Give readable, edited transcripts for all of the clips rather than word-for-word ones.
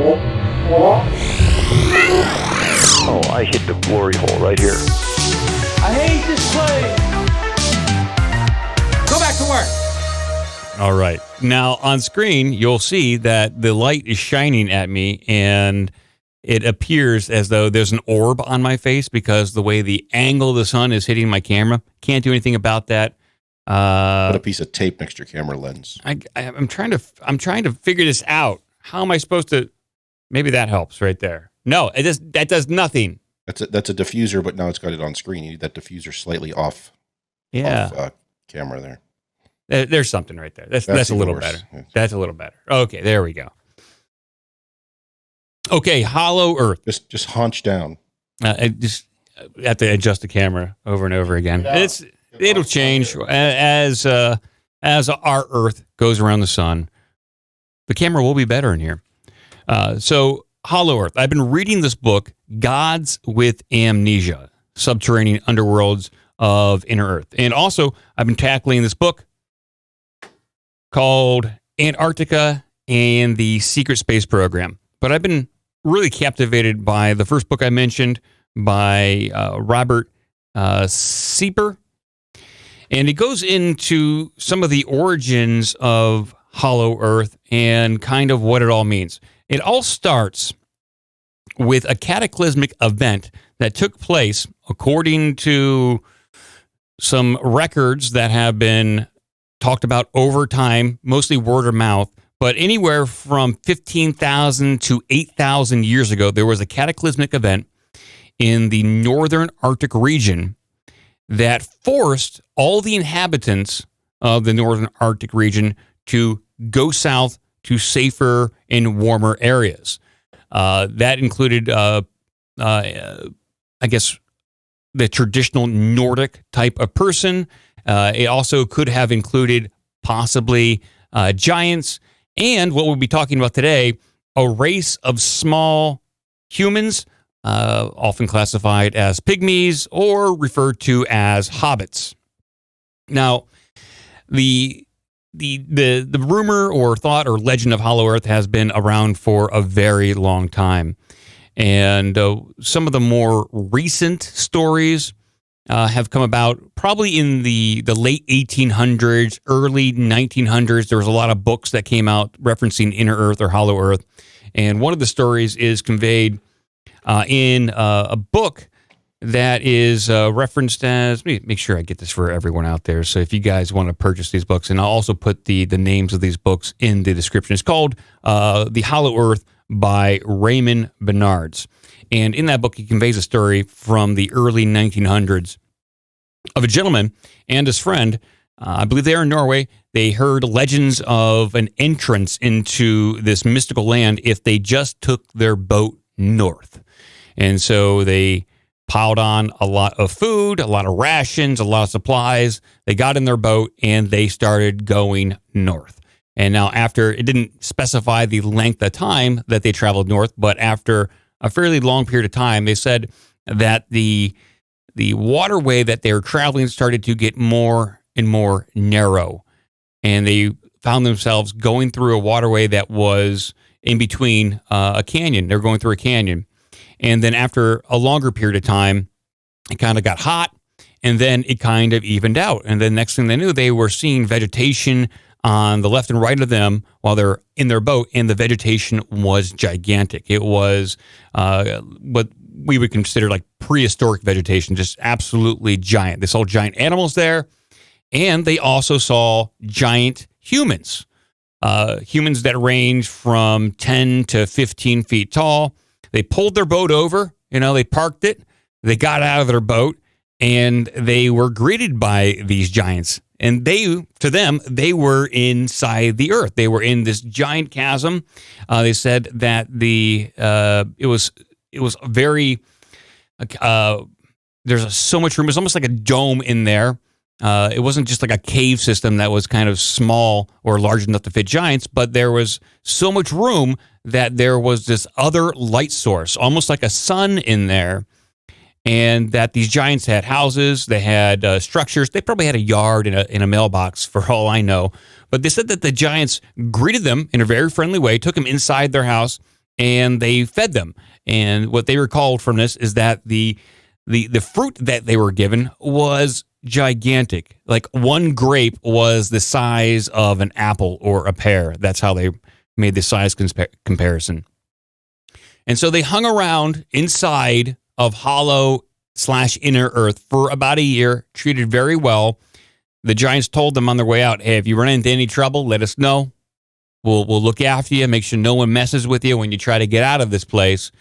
Oh, I hit the glory hole right here. I hate this place. Go back to work. All right. Now, on screen, you'll see that the light is shining at me, and it appears as though there's an orb on my face because the way the angle of the sun is hitting my camera. Can't do anything about that. Put a piece of tape next to your camera lens. I'm trying to figure this out. How am I supposed to? Maybe that helps right there. No, that does nothing. That's a diffuser, but now it's got it on screen. You need that diffuser slightly off. Yeah. Off, camera there. There's something right there. That's a little better. That's a little better. Okay, there we go. Okay, Hollow Earth. Just hunch down. I just have to adjust the camera over and over again. It'll change as our Earth goes around the sun. The camera will be better in here. So Hollow Earth. I've been reading this book, Gods with Amnesia, Subterranean Underworlds of Inner Earth. And also, I've been tackling this book called Antarctica and the Secret Space Program. But I've been really captivated by the first book I mentioned by Robert Sepehr. And it goes into some of the origins of Hollow Earth and kind of what it all means. It all starts with a cataclysmic event that took place, according to some records that have been talked about over time, mostly word of mouth, but anywhere from 15,000 to 8,000 years ago, there was a cataclysmic event in the northern Arctic region that forced all the inhabitants of the northern Arctic region to go south to safer and warmer areas. That included, I guess, the traditional Nordic type of person. It also could have included possibly giants, and what we'll be talking about today, a race of small humans, often classified as pygmies or referred to as hobbits. Now, the rumor or thought or legend of Hollow Earth has been around for a very long time. And some of the more recent stories have come about probably in the late 1800s, early 1900s. There was a lot of books that came out referencing Inner Earth or Hollow Earth. And one of the stories is conveyed in a book that is referenced as, let me make sure I get this for everyone out there. So if you guys want to purchase these books, and I'll also put the names of these books in the description. It's called The Hollow Earth by Raymond Bernards. And in that book, he conveys a story from the early 1900s of a gentleman and his friend. I believe they are in Norway. They heard legends of an entrance into this mystical land if they just took their boat north. And so they piled on a lot of food, a lot of rations, a lot of supplies. They got in their boat and they started going north. And now after, it didn't specify the length of time that they traveled north, but after a fairly long period of time, they said that the waterway that they were traveling started to get more and more narrow. And they found themselves going through a waterway that was in between a canyon. They were going through a canyon. And then after a longer period of time, it kind of got hot, and then it kind of evened out. And then next thing they knew, they were seeing vegetation on the left and right of them while they're in their boat, and the vegetation was gigantic. It was what we would consider like prehistoric vegetation, just absolutely giant. They saw giant animals there, and they also saw giant humans, humans that range from 10 to 15 feet tall. They pulled their boat over, they parked it, they got out of their boat, and they were greeted by these giants. And to them, they were inside the earth. They were in this giant chasm. They said that it was very, there's so much room. It's almost like a dome in there. It wasn't just like a cave system that was kind of small or large enough to fit giants, but there was so much room that there was this other light source, almost like a sun in there, and that these giants had houses, they had structures, they probably had a yard and a mailbox for all I know, but they said that the giants greeted them in a very friendly way, took them inside their house, and they fed them. And what they recalled from this is that the fruit that they were given was gigantic. Like one grape was the size of an apple or a pear. That's how they made the size comparison. And so they hung around inside of hollow/inner earth for about a year, treated very well. The giants told them on their way out, hey, if you run into any trouble, let us know. We'll look after you, make sure no one messes with you when you try to get out of this place.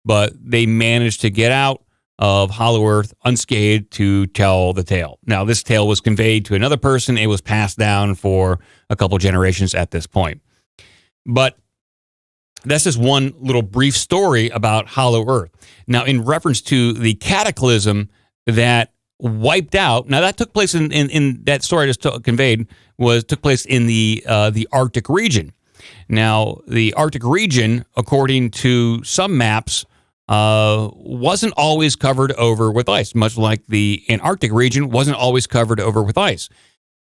But they managed to get out of Hollow Earth unscathed to tell the tale. Now, this tale was conveyed to another person. It was passed down for a couple generations at this point. But that's just one little brief story about Hollow Earth. Now, in reference to the cataclysm that wiped out, now that took place in that story I just conveyed, took place in the Arctic region. Now, the Arctic region, according to some maps, wasn't always covered over with ice, much like the Antarctic region wasn't always covered over with ice.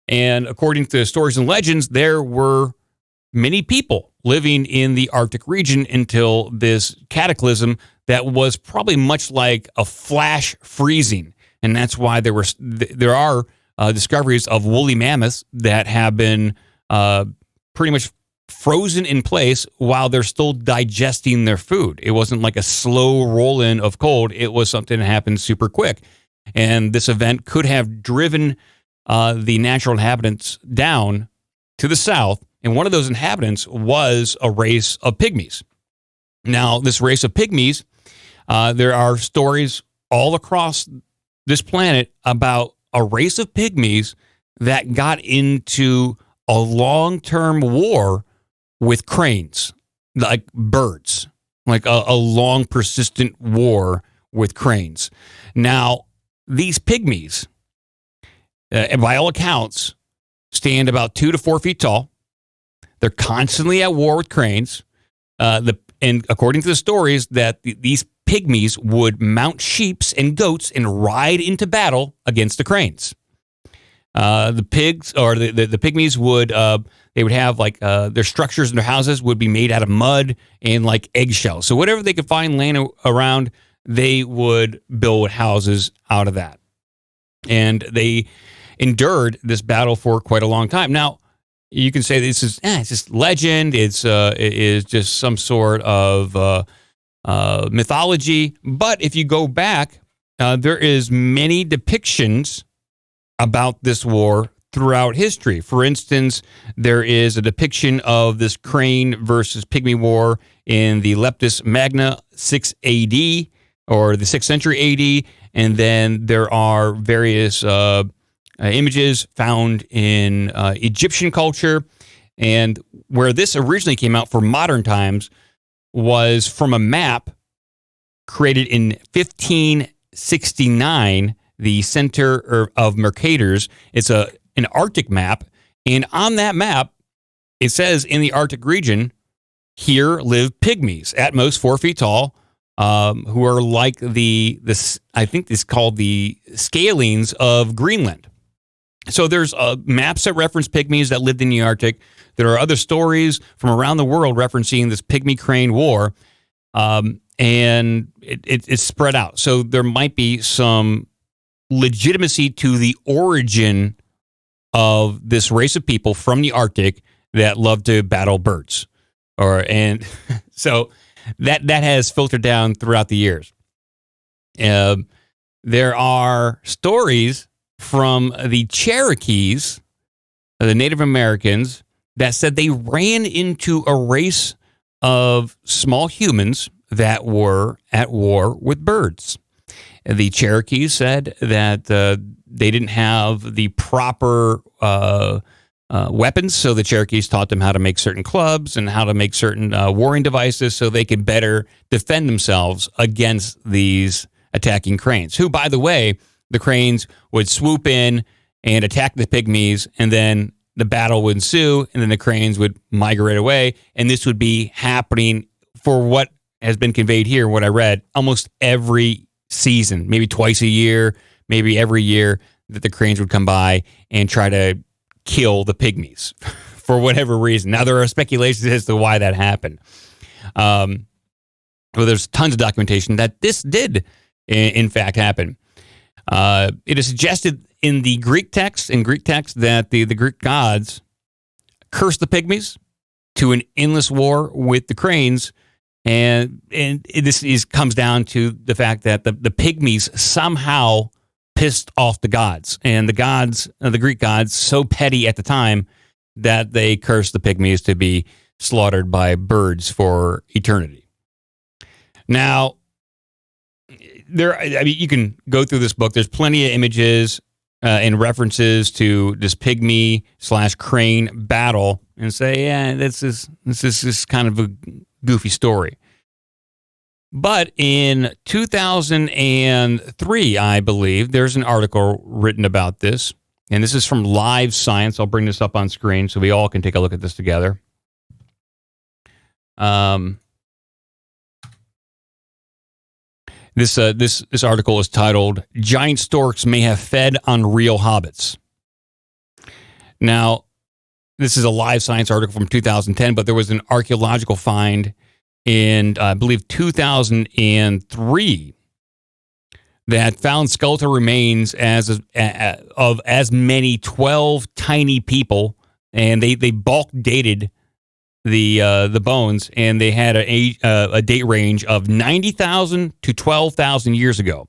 And according to stories and legends, there were many people living in the Arctic region until this cataclysm that was probably much like a flash freezing. And that's why there are discoveries of woolly mammoths that have been pretty much frozen in place while they're still digesting their food. It wasn't like a slow roll-in of cold. It was something that happened super quick. And this event could have driven the natural inhabitants down to the south. And one of those inhabitants was a race of pygmies. Now, this race of pygmies, there are stories all across this planet about a race of pygmies that got into a long-term war with cranes, like birds, like a long, persistent war with cranes. Now, these pygmies, by all accounts, stand about 2 to 4 feet tall. They're constantly at war with cranes. And according to the stories, that these pygmies would mount sheep and goats and ride into battle against the cranes. The pigs or the pygmies would they would have like their structures in their houses would be made out of mud and like eggshells. So whatever they could find laying around, they would build houses out of that. And they endured this battle for quite a long time. Now, you can say this is it's just legend. It is just some sort of mythology. But if you go back, there is many depictions about this war throughout history. For instance, there is a depiction of this crane versus pygmy war in the Leptis Magna 6 AD or the 6th century AD. And then there are various images found in Egyptian culture. And where this originally came out for modern times was from a map created in 1569, the Center of Mercator's. It's an Arctic map. And on that map, it says in the Arctic region, here live pygmies, at most 4 feet tall, who are like I think it's called the scalings of Greenland. So there's maps that reference pygmies that lived in the Arctic. There are other stories from around the world referencing this pygmy crane war, and it's spread out. So there might be some legitimacy to the origin of this race of people from the Arctic that love to battle birds, so that has filtered down throughout the years. There are stories from the Cherokees, the Native Americans, that said they ran into a race of small humans that were at war with birds. The Cherokees said that they didn't have the proper weapons, so the Cherokees taught them how to make certain clubs and how to make certain warring devices so they could better defend themselves against these attacking cranes, who, by the way, the cranes would swoop in and attack the pygmies, and then the battle would ensue, and then the cranes would migrate away, and this would be happening for what has been conveyed here, what I read, almost every season, maybe twice a year, maybe every year, that the cranes would come by and try to kill the pygmies for whatever reason. Now, there are speculations as to why that happened. well, there's tons of documentation that this did, in fact, happen. It is suggested in Greek text that the Greek gods cursed the pygmies to an endless war with the cranes, and this comes down to the fact that the pygmies somehow pissed off the gods, and the Greek gods, so petty at the time that they cursed the pygmies to be slaughtered by birds for eternity. Now, you can go through this book. There's plenty of images and references to this pygmy/crane battle, and say, yeah, this is kind of a goofy story. But in 2003, I believe, there's an article written about this, and this is from Live Science. I'll bring this up on screen so we all can take a look at this together. This article is titled, "Giant Storks May Have Fed on Real Hobbits." Now, this is a Live Science article from 2010, but there was an archaeological find in, I believe, 2003 that found skeletal remains of as many 12 tiny people, and they bulk dated the bones, and they had a date range of 90,000 to 12,000 years ago.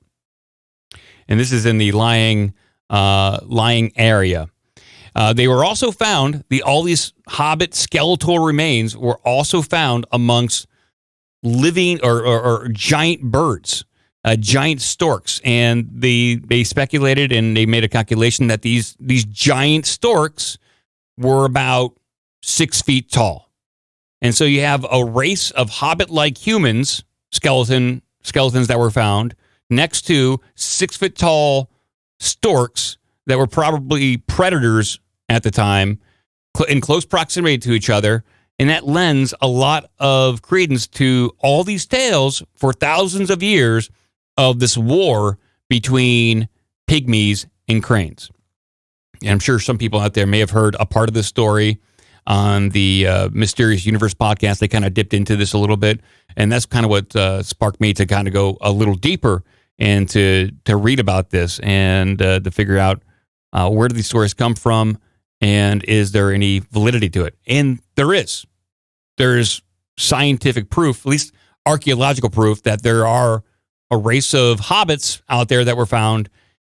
And this is in the lying area. They were also found, all these Hobbit skeletal remains were also found amongst living or giant birds, giant storks. And they speculated, and they made a calculation that these giant storks were about 6 feet tall. And so you have a race of Hobbit-like humans, skeletons that were found, next to 6 foot tall storks that were probably predators at the time, in close proximity to each other. And that lends a lot of credence to all these tales for thousands of years of this war between pygmies and cranes. And I'm sure some people out there may have heard a part of this story on the Mysterious Universe podcast. They kind of dipped into this a little bit, and that's kind of what sparked me to kind of go a little deeper and to read about this and to figure out where do these stories come from, and is there any validity to it? And there's scientific proof, at least archaeological proof, that there are a race of hobbits out there that were found,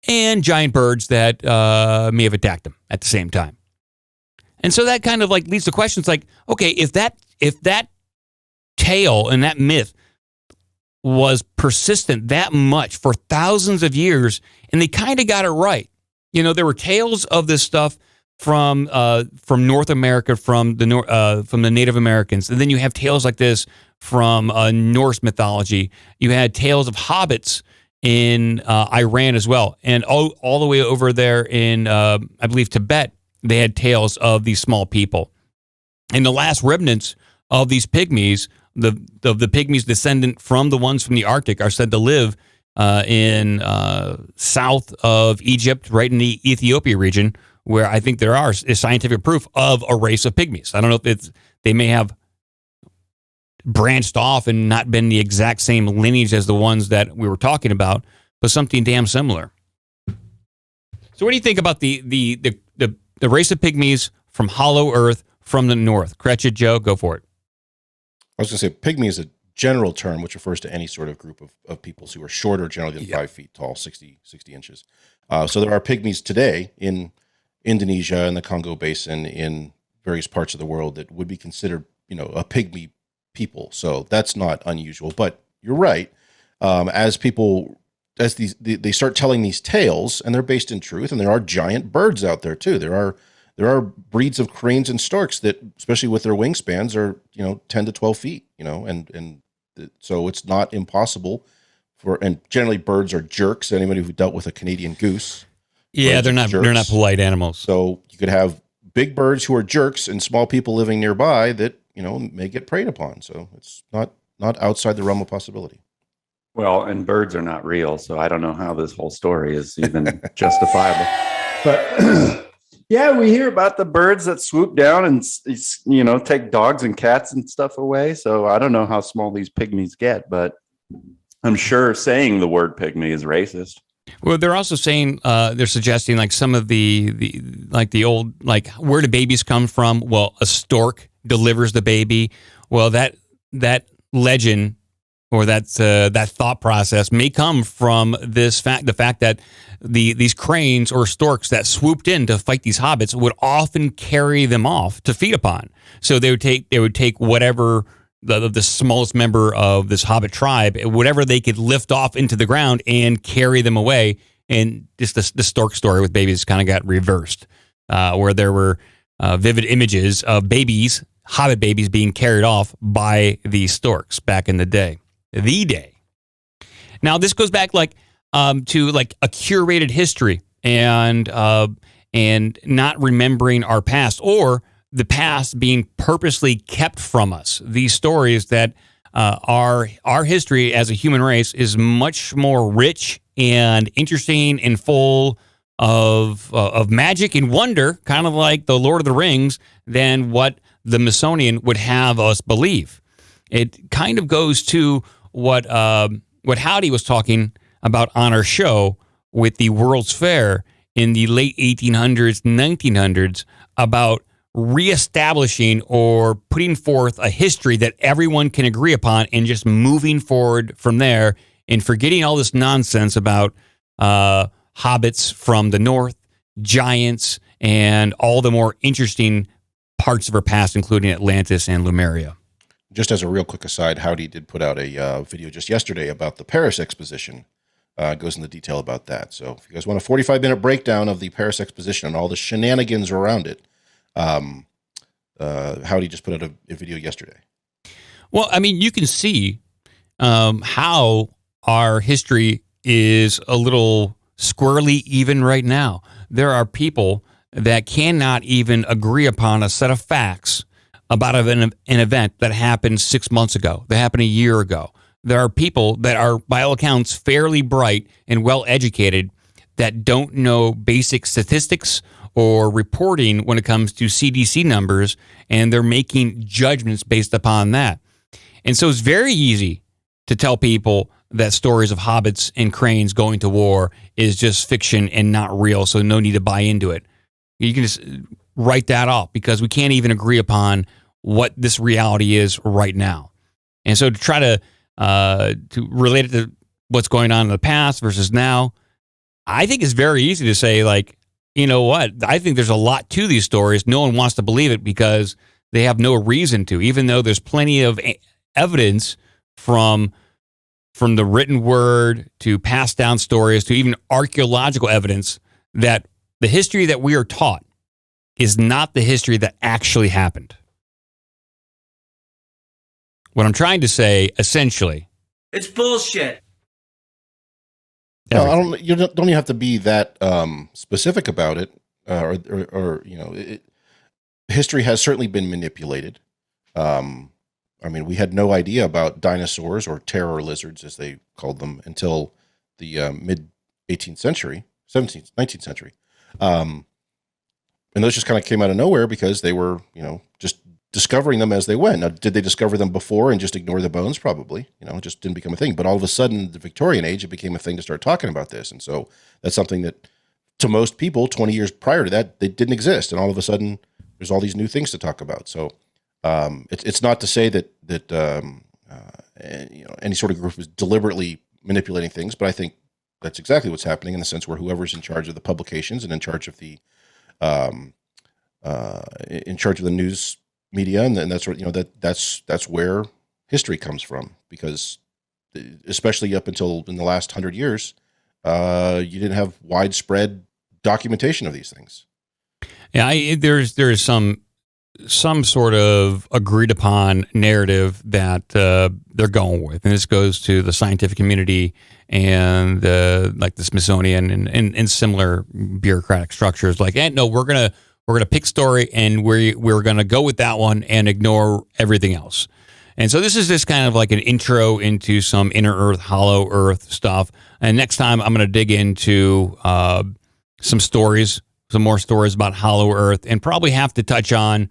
and giant birds that may have attacked them at the same time. And so that kind of like leads to questions like, okay, if that tale and that myth was persistent that much for thousands of years, and they kind of got it right. You know, there were tales of this stuff from North America, from the Native Americans, and then you have tales like this from Norse mythology. You had tales of hobbits in Iran as well, and all the way over there in I believe Tibet. They had tales of these small people. And the last remnants of these pygmies, the pygmies descendant from the ones from the Arctic, are said to live in south of Egypt, right in the Ethiopia region, where I think there is scientific proof of a race of pygmies. I don't know if they may have branched off and not been the exact same lineage as the ones that we were talking about, but something damn similar. So what do you think about the race of pygmies from Hollow Earth from the north? Cretched, Joe, go for it. I was going to say pygmy is a general term which refers to any sort of group of peoples who are shorter generally than 5 feet tall, 60 inches. So there are pygmies today in Indonesia and the Congo Basin, in various parts of the world, that would be considered, a pygmy people. So that's not unusual. But you're right. As they start telling these tales, and they're based in truth, and there are giant birds out there too. There are breeds of cranes and storks that, especially with their wingspans, are 10 to 12 feet. So it's not impossible and generally birds are jerks. Anybody who dealt with a Canadian goose, they're not polite animals. So you could have big birds who are jerks and small people living nearby that may get preyed upon. So it's not outside the realm of possibility. Well, and birds are not real, so I don't know how this whole story is even justifiable. But Yeah, we hear about the birds that swoop down and take dogs and cats and stuff away. So I don't know how small these pygmies get, but I'm sure saying the word pygmy is racist. Well, they're also saying they're suggesting like some of the old where do babies come from? Well, a stork delivers the baby. Well, that legend or that thought process may come from the fact that these cranes or storks that swooped in to fight these hobbits would often carry them off to feed upon. So they would take whatever the smallest member of this hobbit tribe, whatever they could lift off into the ground and carry them away. And just the stork story with babies kind of got reversed, where there were vivid images of babies, hobbit babies, being carried off by these storks back in the day. Now this goes back to a curated history and not remembering our past, or the past being purposely kept from us. These stories that our history as a human race is much more rich and interesting and full of magic and wonder, kind of like the Lord of the Rings, than what the Smithsonian would have us believe. It kind of goes to what Howdy was talking about on our show with the World's Fair in the late 1800s, 1900s, about reestablishing or putting forth a history that everyone can agree upon and just moving forward from there and forgetting all this nonsense about hobbits from the north, giants, and all the more interesting parts of our past, including Atlantis and Lemuria. Just as a real quick aside, Howdy did put out a video just yesterday about the Paris Exposition. Goes into detail about that. So if you guys want a 45-minute breakdown of the Paris Exposition and all the shenanigans around it, Howdy just put out a video yesterday. Well, I mean, you can see how our history is a little squirrely even right now. There are people that cannot even agree upon a set of facts about an event that happened 6 months ago, that happened a year ago. There are people that are, by all accounts, fairly bright and well-educated that don't know basic statistics or reporting when it comes to CDC numbers, and they're making judgments based upon that. And so it's very easy to tell people that stories of hobbits and cranes going to war is just fiction and not real, so no need to buy into it. You can just write that off because we can't even agree upon what this reality is right now. And so to try to relate it to what's going on in the past versus now, I think it's very easy to say, like, you know what? I think there's a lot to these stories. No one wants to believe it because they have no reason to, even though there's plenty of evidence from the written word to passed down stories to even archaeological evidence that the history that we are taught is not the history that actually happened. What I'm trying to say, essentially, It's bullshit. No, you don't even have to be that specific about it, history has certainly been manipulated. I mean, we had no idea about dinosaurs or terror lizards, as they called them, until the mid 18th century, 17th, 19th century. And those just kind of came out of nowhere because they were, just discovering them as they went. Now, did they discover them before and just ignore the bones? Probably. It just didn't become a thing. But all of a sudden, the Victorian age, it became a thing to start talking about this. And so that's something that, to most people, 20 years prior to that, they didn't exist. And all of a sudden, there's all these new things to talk about. So it's not to say that any sort of group is deliberately manipulating things, but I think that's exactly what's happening in the sense where whoever's in charge of the publications and in charge of the news media, and that's what that's where history comes from, because especially up until in the last 100 years, you didn't have widespread documentation of these things. Yeah, there's some sort of agreed upon narrative that they're going with, and this goes to the scientific community and like the Smithsonian and similar bureaucratic structures. Like, no, we're gonna pick a story and we're gonna go with that one and ignore everything else. And so this is just kind of like an intro into some inner Earth, hollow Earth stuff. And next time I'm gonna dig into some stories some more stories about Hollow Earth, and probably have to touch on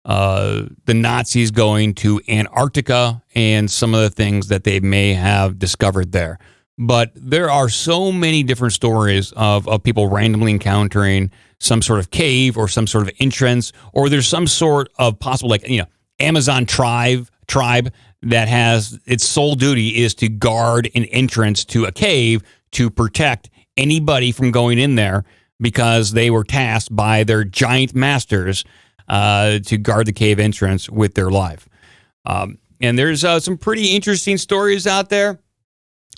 the Nazis going to Antarctica and some of the things that they may have discovered there. But there are so many different stories of people randomly encountering some sort of cave or some sort of entrance, or there's some sort of possible, like, Amazon tribe that has its sole duty is to guard an entrance to a cave to protect anybody from going in there, because they were tasked by their giant masters to guard the cave entrance with their life. And there's some pretty interesting stories out there,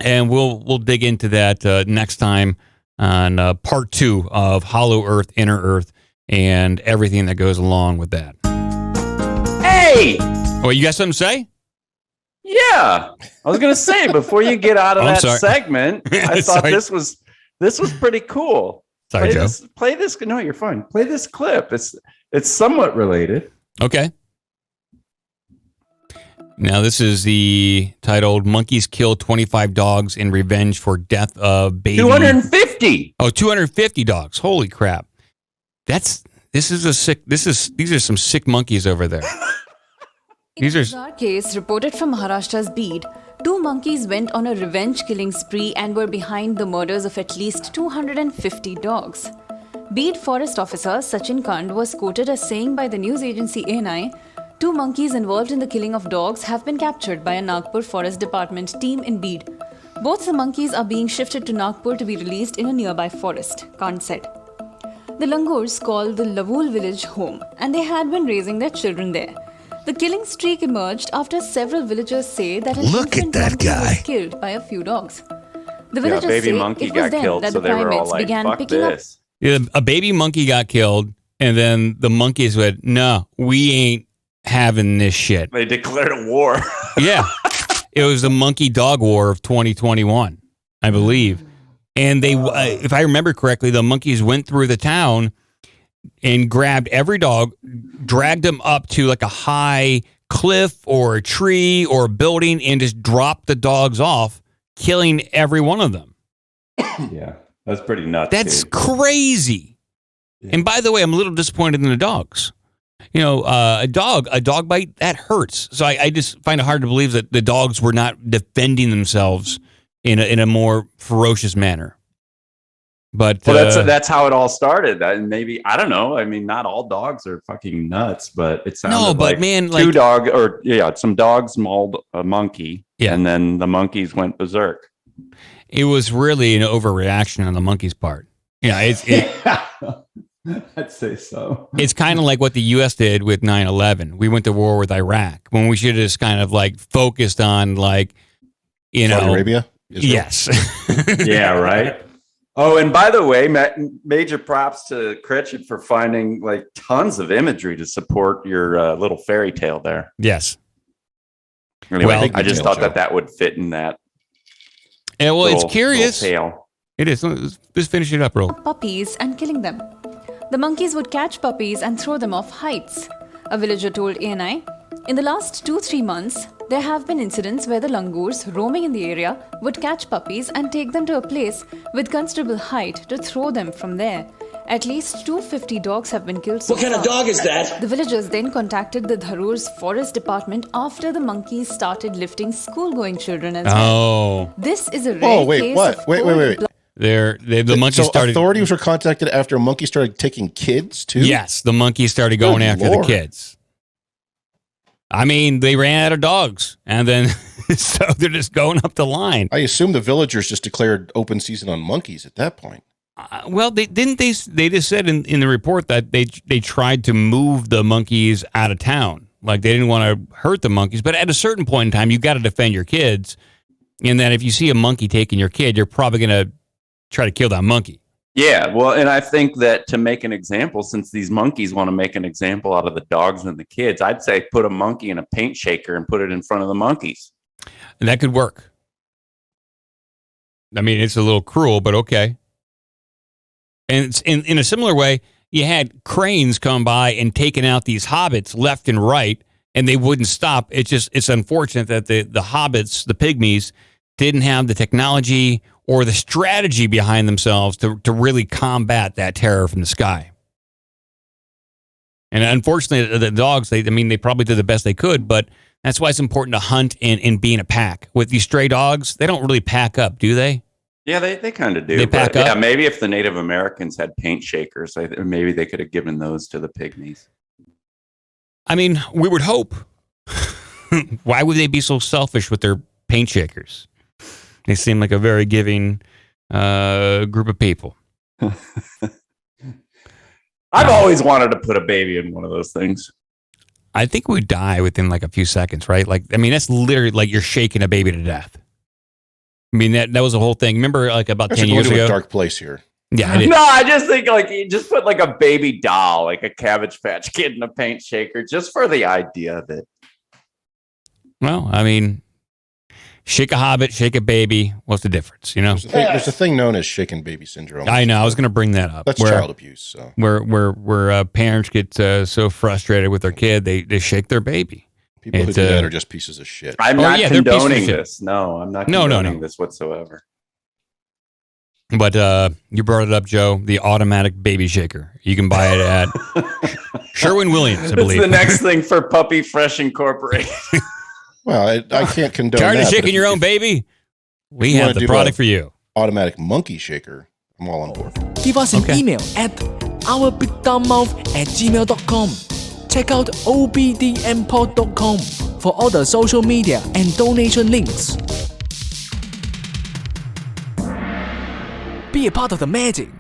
and we'll dig into that next time on part 2 of Hollow Earth, Inner Earth, and everything that goes along with that. Hey! Oh, you got something to say? Yeah, I was gonna say before you get out of that segment, I thought this was pretty cool. Sorry, Joe. Play this. No, you're fine. Play this clip. It's somewhat related. Okay. Now this is the titled "Monkeys Kill 25 Dogs in Revenge for Death of Baby." 250. Oh, 250 dogs. Holy crap! These are some sick monkeys over there. In a bizarre case reported from Maharashtra's Beed, 2 monkeys went on a revenge killing spree and were behind the murders of at least 250 dogs. Beed Forest Officer Sachin Kand was quoted as saying by the news agency ANI, 2 monkeys involved in the killing of dogs have been captured by a Nagpur Forest Department team in Beed. Both the monkeys are being shifted to Nagpur to be released in a nearby forest, Kand said. The Langurs called the Lavul village home, and they had been raising their children there. The killing streak emerged after several villagers say that an infant monkey was killed by a few dogs. The villagers baby say monkey it was got then killed, that so the they were all primates like, began "Fuck picking up. this." Yeah, a baby monkey got killed, and then the monkeys went, "No, we ain't having this shit." They declared a war. Yeah, it was the monkey dog war of 2021, I believe. And they, if I remember correctly, the monkeys went through the town and grabbed every dog, dragged them up to like a high cliff or a tree or a building, and just dropped the dogs off, killing every one of them. Yeah, that's pretty nuts. That's dude. crazy. Yeah. And by the way, I'm a little disappointed in the dogs. A dog bite, that hurts. So I just find it hard to believe that the dogs were not defending themselves in a more ferocious manner. But that's how it all started. And maybe, I don't know. I mean, not all dogs are fucking nuts, but it sounded some dogs mauled a monkey, and then the monkeys went berserk. It was really an overreaction on the monkey's part. Yeah, I'd say so. It's kind of like what the U.S. did with 9/11. We went to war with Iraq when we should have just kind of like focused on Saudi Arabia. Israel? Yes. Yeah. Right. Oh, and by the way, major props to Critchett for finding like tons of imagery to support your little fairy tale there. Yes. Anyway, I just thought that would fit in that. Yeah, well, it's curious. Tale. It is. Let's finish it up, real. Puppies and killing them. The monkeys would catch puppies and throw them off heights. A villager told ANI, in the last 2-3 months, there have been incidents where the langurs roaming in the area would catch puppies and take them to a place with considerable height to throw them from there. At least 250 dogs have been killed so What kind of dog is that? The villagers then contacted the Dharur's forest department after the monkeys started lifting school-going children as well. Oh. This is a rare case of Wait. The monkeys started. Authorities were contacted after a monkey started taking kids too. Yes, the monkeys started going after the kids. I mean, they ran out of dogs, and then so they're just going up the line. I assume the villagers just declared open season on monkeys at that point. Well, they just said in the report that they tried to move the monkeys out of town. Like, they didn't want to hurt the monkeys, but at a certain point in time, you got to defend your kids. And then if you see a monkey taking your kid, you're probably going to try to kill that monkey. Yeah, well, and I think that to make an example, since these monkeys want to make an example out of the dogs and the kids, I'd say put a monkey in a paint shaker and put it in front of the monkeys. And that could work. I mean, it's a little cruel, but okay. And it's in a similar way, you had cranes come by and taking out these hobbits left and right, and they wouldn't stop. It's unfortunate that the hobbits, the pygmies, didn't have the technology or the strategy behind themselves to really combat that terror from the sky. And unfortunately, the dogs, they probably did the best they could, but that's why it's important to hunt and be in a pack. With these stray dogs, they don't really pack up, do they? Yeah, they kind of do. They pack up? Yeah, maybe if the Native Americans had paint shakers, maybe they could have given those to the pygmies. I mean, we would hope. Why would they be so selfish with their paint shakers? They seem like a very giving group of people. I've always wanted to put a baby in one of those things. I think we'd die within like a few seconds, right? Like, I mean, that's literally like you're shaking a baby to death. I mean, that was the whole thing. Remember, like about 10 years ago? A dark place here. Yeah. No, I just think like you just put like a baby doll, like a Cabbage Patch Kid in a paint shaker, just for the idea of it. Well, I mean, shake a hobbit, shake a baby. What's the difference? You know, there's a thing known as shaken baby syndrome. I know. I was going to bring that up. That's child abuse. So where parents get so frustrated with their kid, they shake their baby. People who do that are just pieces of shit. I'm not condoning this. No, I'm not condoning this whatsoever. But you brought it up, Joe. The automatic baby shaker. You can buy it at Sherwin-Williams, I believe. It's the next thing for Puppy Fresh Incorporated. Well, I can't condone tired that. Tired of shaking your own baby? We have the product for you. Automatic monkey shaker. I'm all on board. Give us an email at ourbigdumbmouth@gmail.com. Check out obdmpod.com for all the social media and donation links. Be a part of the magic.